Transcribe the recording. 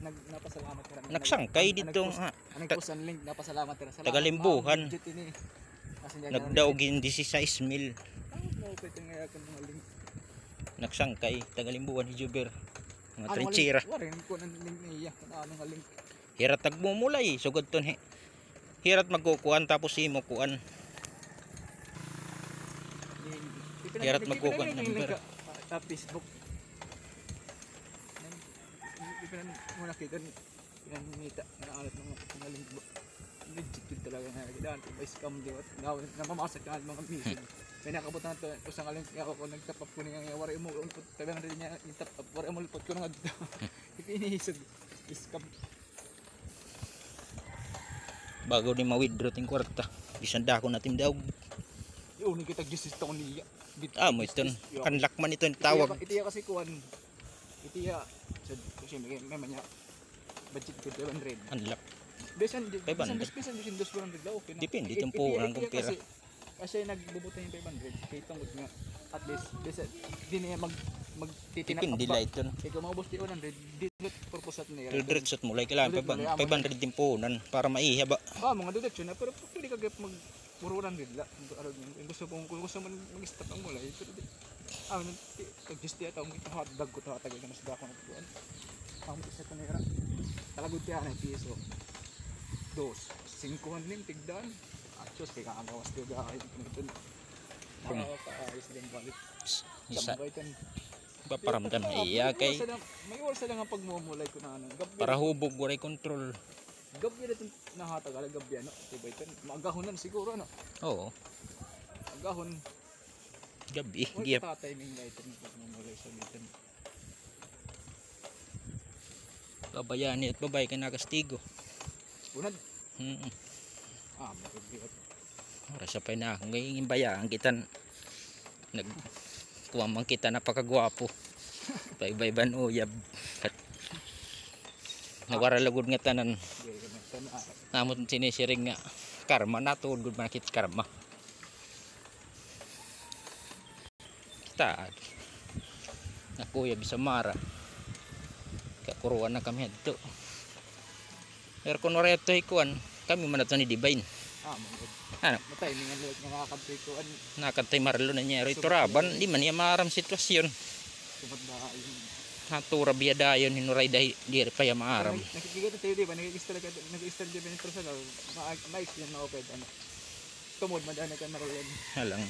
napasalamat ka. Nagsangkay dito nga. Anong post ang link, napasalamat ka. Tagalimbuhan. Nagdaugin 16 mil. Nagsangkay. Tagalimbuhan ni Juber. Mga trichira. Hirat nagmumulay. Sugod to he. Hirat magkukuan tapos imo kuan. Hirat magkukuan number. Sa Facebook. Muna kita pinanita naalat mga linggo legit talaga na daan may scam di at namamasak ka mga message may nakabot na to usang alin ako nagtap up ko niya wari mo put tabi na niya itap up wari mo put ko nga dito ipinisod scam bago ni ma-withdraw ting kwarta bisanda ko natin daw yun kita gisista ko niya mo ito kanlak man ito tawag itiya kasi kuan itiya kasi may manya budget ko 200 kanlak besan din 200 daw okay na depende yung purang kung pera kasi nagbubuta yung 500 kay tungod nga at least besan di niya magtitinap depende light yun kaya maubos di 100 didot purpose at niya diretso at mulay kailangan 500 din punan para maiha ba mga diretso na pero pwede ka mag puro 100 la kung gusto mo mag-stop ang mulay pero pag-just diya taong ito hotdog ko ito hatagay na mas dako na tuwan ang isa ka nera talagod tiya na piso 2 5 ning tigdan achos kaya kakagawas tiyo gahit ito kaayos din balik isa paparamdam na iya kay may oras lang ang pagmumulay ko na para hubog waray control gabi na ito nahatag gabi ano diba ito magahonan siguro ano oo agahon gabi giyap timing na ito pagmumulay sa dito babayani at babay ka nakastigo unad magagbiat ora sa pay na akong ngayong bayaan kita nagkuwamang kita napakagwapo paibayban uyab nawara lagod nga tanan namon sinisiring nga karma natuod gud makit karma kita nakuyab sa mara kakuruan na kami dito pero kung oreto ikuan kami man nato ni Divine ano timing ang luwag nga nakakabay ko nakatay marlo na niya ito raban di man niya maram sitwasyon natura biyada yun hinuray di pa ya maaram nakikita tayo diba nag-i-start di ba nito sa maayos yan na oped tumod madana ka na roon halang